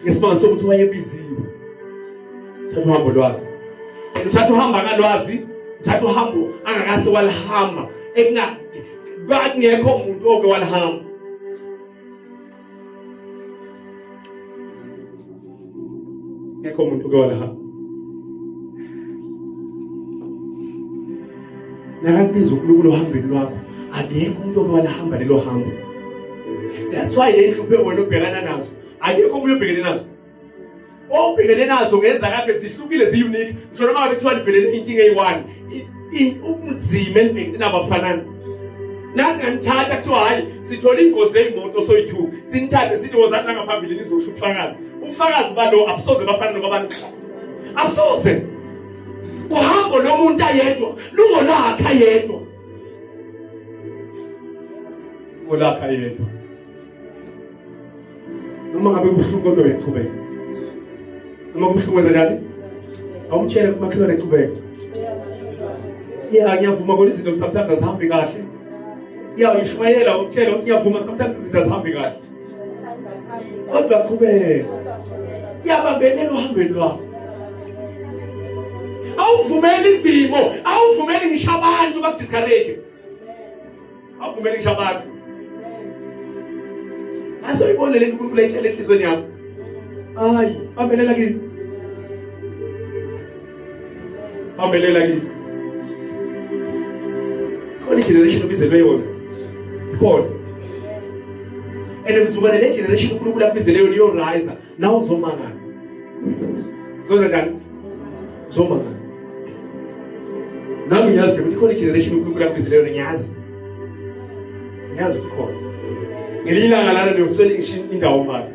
ngesimanga sokuthi wayebiziwe. Thatha uhambo lwakhe. Uthatha uhamba ngalwazi, uthatha uhambo angakase walihamba. Kungekho umuntu oke walihamba. Ngekho umuntu oke walihamba. Nakabiza uNkulunkulu ohambeni lwakho, akekho umuntu oke walihamba lelo hambo. That's why le nhlupho wena ubhekana nazo, akekho umuntu obhekene nazo. Obhekene nazo ngenza kade zihlukile ziyunique. Ngisho noma ngabe kuthiwa nivelele inkinga eyi-1, ubunzima nabafanana. Nasi nganithatha kuthiwa hayi sithola ingozi yemoto soyi-2, sinithathe sithi wozani nangaphambili nizosho ubufakazi. Ubufakazi balo abusoze bafana nobabantu. Abusoze. Uhambo lomuntu ayedwa lungolakhe ayedwa. Ngolakhe ayedwa. Noma ngabe kubuhlungu kodwa uyaqhubeka. Noma kubuhlungu kanjani? Awumtshele kumakhelwane eqhubeka. Ngiyavuma kodwa izinto sometimes azihambi kahle. Uyishwayela ukutshela ukuthi ngiyavuma sometimes izinto azihambi kahle. Kodwa qhubeka. Yabambelela uhambeni lwakho. Awuvumeli izimo, awuvumeli ngisho abantu bakudiscourage. Awuvumeli ngisho abantu. Aso ibone le uNkulunkulu ayitshela enhlizweni yakho. Hayi, bambelela kini. Bambelela kini. Khona generation obizelwe yona. Khona. Mzukwane le generation uNkulunkulu abizele yona iyorise. Nawu uzomangala. Zoza njani? Uzomangala. Nami ngiyazi ukuthi khona generation uNkulunkulu abizele yona ngiyazi. Ngiyazi ukuthi khona. Ngelilanga lana niyoswele indawo mali.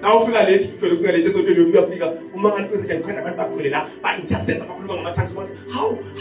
Nawufika late ufika late esotweni uyafika uma ngathi kwenze njani khona abantu bakhule la ba-intercessor bakhuluma ngama-tongues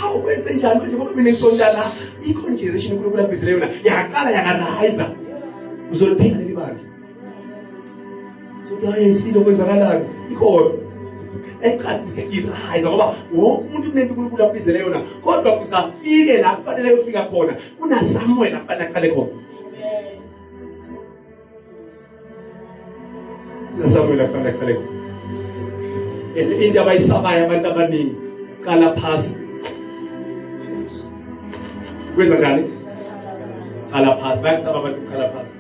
how kwenze njani manje ngoba mina ngisonta la ikhona generation uNkulunkulu abizele yona yakaqala yakarayisa uzolipheka leli bandla sokuthi hayi silo kwenzakalani ikhona eqhathi irayisa ngoba wonke umuntu kunento uNkulunkulu abizele yona kodwa kusafike la kufanele uyofika khona kuna Samuel afanele aqale khona. Samuel afanele aqale khona. Into abayisabayo abantu abaningi qala phasi. Kwenza njani? Qala phasi. Bayasaba abantu qala phasi.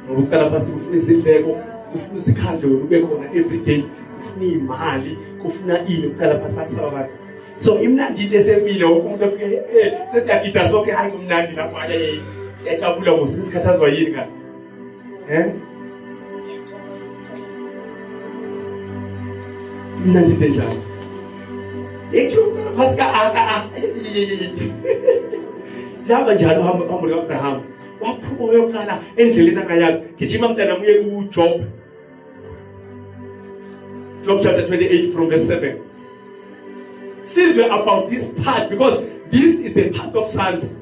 Ngoba uqala phasi kufuna izindleko, kufuna isikhandle ube khona every day, kufuna imali, kufuna ini uqala phasi bayasaba abantu. So imnandi into esempile wonke umuntu afike sesiyagida sonke hayi kumnandi lapho hayi siyajabula ngoba sikhathazwa yini ka? Imnandi into enjalo. Ekho phasi ka laba njalo hambo likaAbraham waphuma yoqala endleleni angayazi gijima mntana muye kuJob chapter 28 from verse 7. Sizwe about this part because this is a part of Psalms.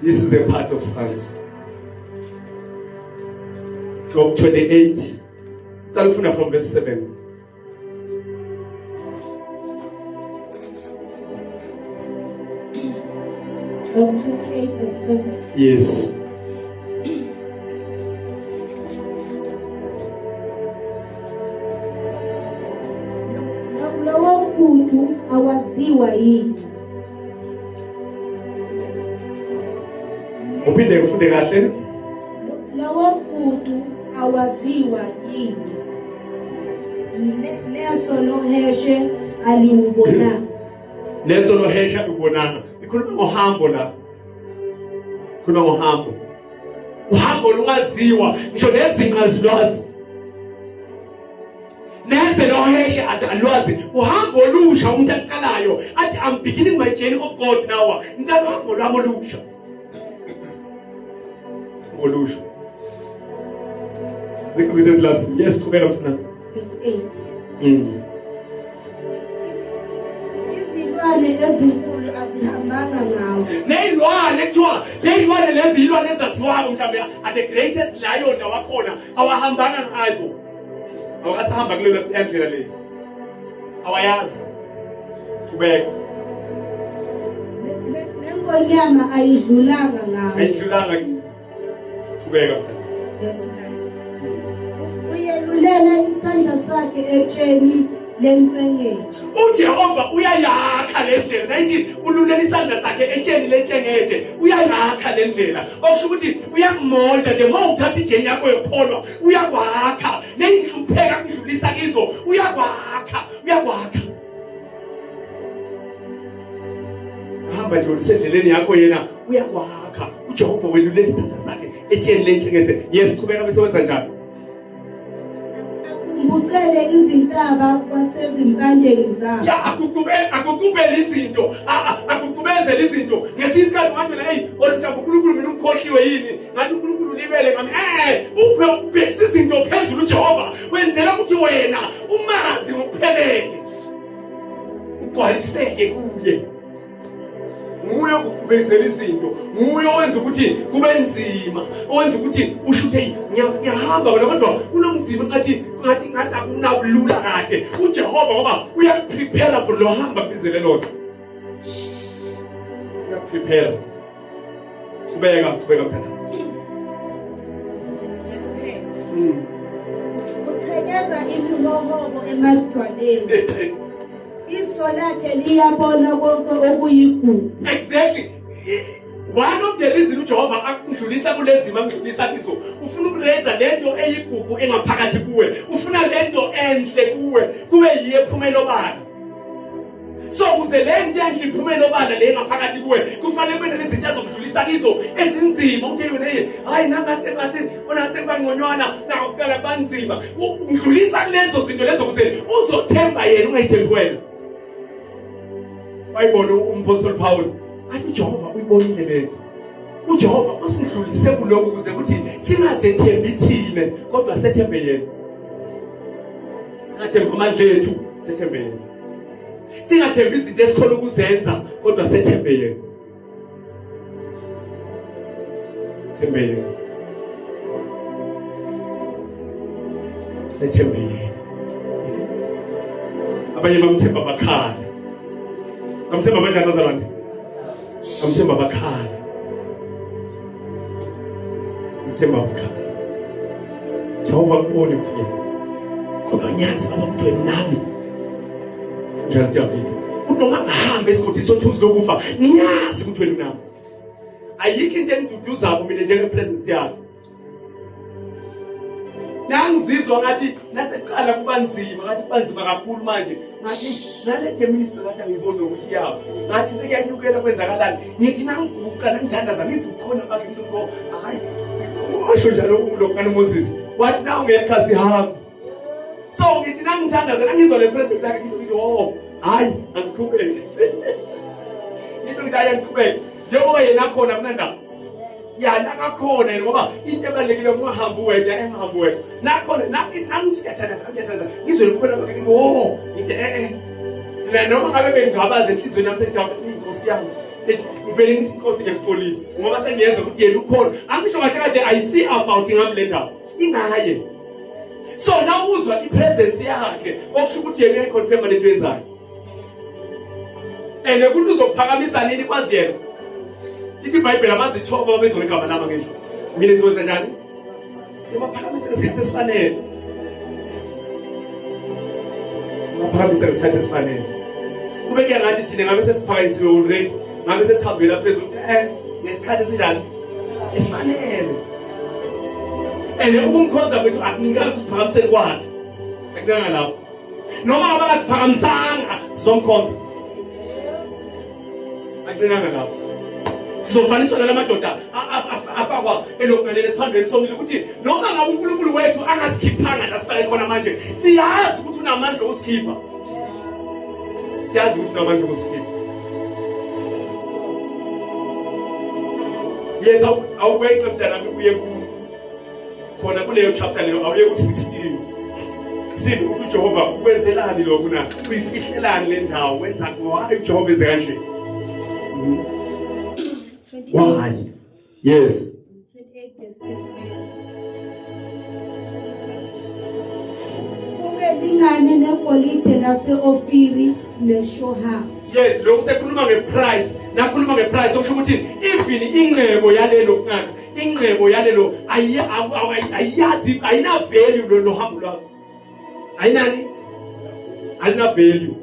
This is a part of Psalms. Job 28 from verse 7. Job 28 verse 7. Yes. Lawo mgudu awaziwa yini? Uphinde ufunde kahle. Lawo mgudu awaziwa yini? Leso loheshe aliubona. Leso loheshe ubonana. Ikhuluma ngohambo la. Ikhuluma ngohambo. Uhambo lungaziwa, ngisho nezinqa zilwazi. Nese loheshe azalwazi. Uhambo olusha umuntu aqalayo athi I'm beginning my journey of God now. Ngithatha uhambo lwami olusha. Olusha. Zizinto ezilazima. Yes, qhubeka mfana. Verse 8. Izilwane ezinkulu azihambanga ngawo. Neyilwane kuthiwa leyilwane lezi yilwane ezaziwayo mhlawumbe are the greatest lion wakhona awahambanga ngazo. Awasahamba kule ndlela le. Awayazi. Qhubeka. Nenkonyama ayidlulanga ngawo. ayidlulanga kubeka Verse 9. Uyelulela isandla sakhe etsheni lencengethe. uJehova uyayakha le ndlela nayithi ululela isandla sakhe etsheni lentshengethe uyayakha le ndlela okusho ukuthi uyakumolda the more uthatha ijeni yakho yokholwa uyakwakha nengihlupheka kudlulisa kizo uyakwakha hamba nje usendleleni yakho yena uyakwakha uJehova welulela isandla sakhe etsheni lentshengethe yes qhubeka bese wenza njalo Bucele izintaba kwasezimpandeni zabo. ya akukubeli izinto akukubezela izinto ngesisikhathi ngathi hey orijamba uNkulunkulu mina umkhohliwe yini ngathi uNkulunkulu libele ngami ubhekisa izinto phezulu uJehova wenzela ukuthi wena umazi ngokuphelele ugcwaliseke kuye nguye ukubezela izinto nguye owenza ukuthi kube nzima owenza ukuthi ushuthe ngiyahamba wena kodwa kunomzima ngathi akunabulula kahle uJehova ngoba uyakuprepare for lo hamba bizele lona uyakuprepare kubeka phela Verse 10. Uthekeza imihohobo emadwaleni. Iso lakhe liyabona konke okuyigugu. Exactly. One of the reasons uJehova akudlulisa kulezima akudlulisa kizo ufuna ukureza lento eyigugu engaphakathi kuwe ufuna lento enhle kuwe kube yiye ephumela obala so kuze lento enhle iphumela obala le engaphakathi kuwe kufanele kube nezinto ezokudlulisa kizo ezinzima uthi wena hayi nangathi onathi bangonywana nakuqala banzima udlulisa kulezo zinto lezo kuze uzothemba yena ungayithembi wena bayibona uMapostle Paul athi uJehova uyibonile le uJehova usidlulise kuloko kuze ukuthi singazethembi thine kodwa sethembe yena singathembi amandla ethu sethembe yena singathembi izinto esikhona ukuzenza kodwa sethembe yena thembe yena sethembe yena abanye bamthemba bakhala bamthemba kanjani bazalwane bamthemba bakhala bamthemba bakhala Jehova kubone ukuthi kodwa nyazi baba ukuthi wena nami njalo David unoma ngahambe esikhathini sothuzi lokufa ngiyazi ukuthi wena nami ayikho into engiduduzako mina njenge presence yakho nangizizwa ngathi naseqala kuba nzima ngathi banzima kakhulu manje ngathi nale minister ngathi angibone ukuthi yawo ngathi sekuyanyukela kwenzakalani ngithi nangiguqa nangithandaza ngithi ukhona bakhe ngithi ngo hayi washo njalo uMlokane Moses wathi na ungekha sihamba so ngithi nangithandaza nangizwa le presence yakhe ngithi oh hayi angiqhubeke ngithi ngidala ngiqhubeke njengoba yena khona kunanda yana ngakhona ngoba into ebalekile ungahamba wena engahamba wena nakhona nangithi ngiyathandaza ngizwe likhona bakhe oh ngithi la noma ngabe bengabaza enhlizweni yami sedawu inkosi yami uvele ngithi inkosi ngepolice ngoba sengiyezwa ukuthi yena ukhona angisho kade I see about ngami le ndawo ingaye so now uzwa ipresence yakhe okusho ukuthi yena uyaconfirm lento yenzayo kuthi uzophakamisa nini kwazi yena ithi iBhayibheli abazithoba bezonigama lama ngisho mina ngizowenza njani ngiyaphakamisa isikhathi esifanele ngiyaphakamisa isikhathi esifanele kube kuyangathi thina ngabe sesiphakanyisiwe already ngabe sesihambela phezulu ngesikhathi esinjani esifanele ukumkhonza kwethu akunikala kusiphakamiseni kwakhe akuncanga lapho noma ngabe akasiphakamisanga sizomkhonza akuncanga lapho sizofaniswa nalamadoda afakwa elokungalela esiphambili somlilo ukuthi noma ngabe uNkulunkulu wethu angasikhiphanga la sifake khona manje siyazi ukuthi unamandla okusikhipha siyazi ukuthi unamandla okusikhipha yes awukwethu mntana uye khona kuleyo chapter leyo awuye ku16 sithi ukuthi uJehova ukwenzelani lokho na uyifihlelani le ndawo wenza kwayo uJehova enze kanje why yes 28 verse 16 Ungelingane negolide laseOfiri neShoham Yes, lokhu sekhuluma ngeprice. Nakhuluma ngeprice okusho ukuthi even ingcebo yalelo ngaka, ingcebo yalelo ayiyazi, ayina value lo hambo lwakho. Ayinani? Ayina value.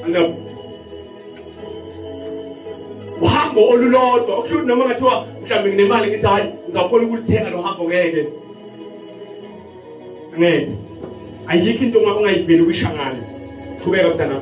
Allo. Uhambo olulodwa okusho ukuthi noma ngathiwa mhlawumbe nginemali ngithi hayi ngizawukhona ukulithenga lo hambo ngeke. Ngeke. Ayikho into ongayiveli kwishangana. Qhubeka mntana.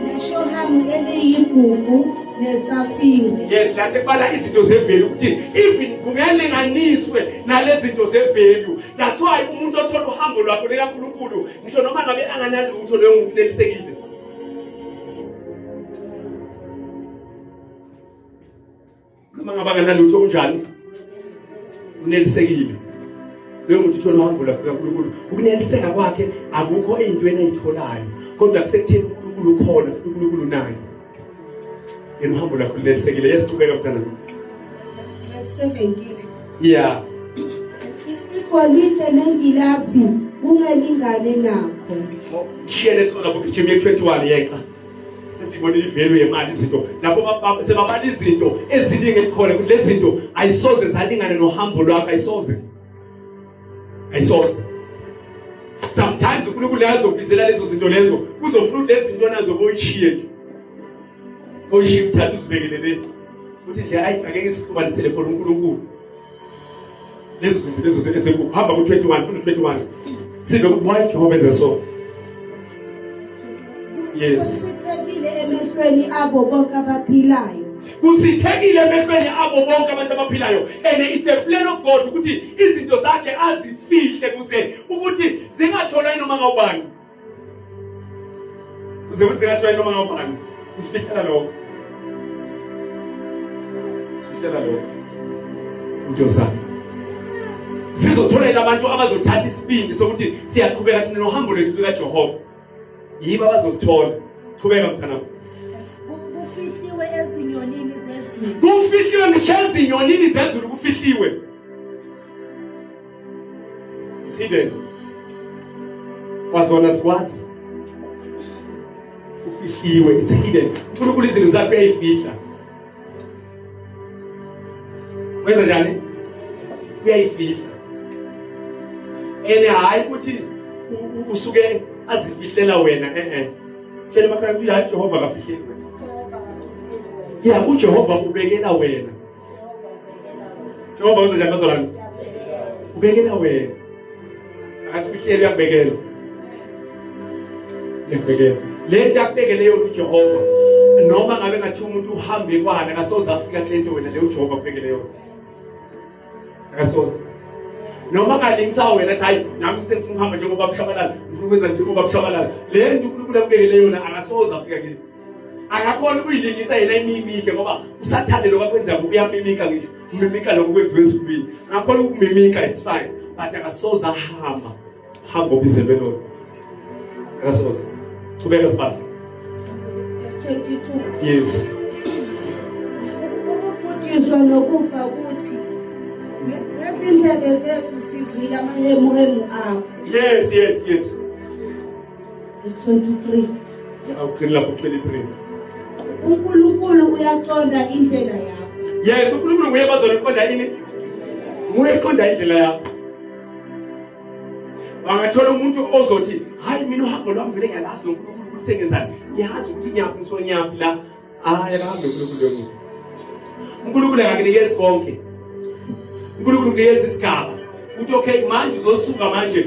Neshohamu eliyigugu nesafingwe. Yes, la sekubala izinto zevalue ukuthi even kungelinganiswe nalezi zinto zevalue. That's why umuntu othola uhambo lwakho likaNkulunkulu ngisho noma ngabe anganalutho leyo muntu nelisekile. Noma ngabe anganalutho kunjani? Unelisekile. Leyo muntu uthola uhambo lwakho likaNkulunkulu. Ukuneliseka kwakhe akukho ezintweni ayitholayo, kodwa kusekutheni uNkulunkulu ukhona futhi uNkulunkulu naye. Yena uhambo lakho lelisekile. Yes, qhubeka mntana. Verse 17. Yeah. Igolide nengilazi kungelingane nakho. Share sona book Jeremiah 21 yeqa. Sesibonile ivalue yemali izinto. Lapho sebabala izinto eziningi ezikhona ukuthi lezi zinto ayisoze zalingana nohambo lwakho, ayisoze. Ayisoze. Sometimes uNkulunkulu uyazobizela lezo zinto lezo kuzofuna ukuthi lezi zinto nazo boyishiye nje. Boyishiye uthatha usibekelele. Uthi nje hayi angeke sihlukanisele for uNkulunkulu. Lezo zinto lezo esekuhamba ku21 futhi 21. Sibe ukuthi why Jehovah enza so. Yes. Kusithekile emehlweni abo bonke abaphilayo. Kusithekile emehlweni abo bonke abantu abaphilayo. And it's a plan of God ukuthi izinto zakhe azifihle kuze ukuthi zingathola noma ngubani. Kuze ukuthi zingathola noma ngubani. Usifihlela lokho. Usifihlela lokho. Ujosa. Sizotholela abantu abazothatha isibindi sokuthi siyaqhubeka thina nohambo lwethu likaJehova. Yiba bazosithola. Qhubeka mntana. Kufihliwe ezinyonini zezulu. Kufihliwe ngisho ezinyonini zezulu kufihliwe. It's hidden. Wazona sikwazi. Kufihliwe, it's hidden. uNkulunkulu izinto zakhe uyayifihla. Wenza njani? Uyayifihla. Hayi ukuthi usuke azifihlela wena Tshela emakhaya ukuthi hayi Jehova akafihleli. Yeah, uJehova ubekela wena. Jehova wenza njani bazalwane? Ubekela wena. Akafihleli uyakubekela. Uyakubekela. Le nto akubekeleyo uJehova noma ngabe ngathi umuntu uhambe kwana akasoze afika kule nto wena le uJehova akubekeleyo. Akasoze. Noma ngalingisa wena athi hayi nami sengifuna uhamba njengoba Bushabalala, ngifuna ukwenza njengoba Bushabalala. Le nto uNkulunkulu akubekele yona akasoze afika kini. Akakhona ukuyilingisa yena imimike ngoba usathane lokho akwenza uyamimika ngisho. Umimika lokho kwenziwe esibili. Akakhona ukumimika, it's fine. But akasoze ahamba. Hamba obizelwe lo. Akasoze. Qhubeka sibali. 22. Yes. Ukubhujiswa nokufa ukuthi ngezindlebe zethu sizwile amahemuhemu akho. Yes. Verse 23. Awuqini lapho 23. uNkulunkulu uyaqonda indlela yakho. Yes, uNkulunkulu nguye bazoliqonda ini? Nguye eqonda indlela yakho. Bangathola umuntu ozothi hayi mina uhambo lwami vele ngiyalazi noNkulunkulu ukuthi sengenzani. Ngiyazi ukuthi ngiyafisa ngiyaphi la. Akahambe uNkulunkulu lo. uNkulunkulu akakunikezi konke. uNkulunkulu unikeza isigaba. Uthi okay manje uzosuka manje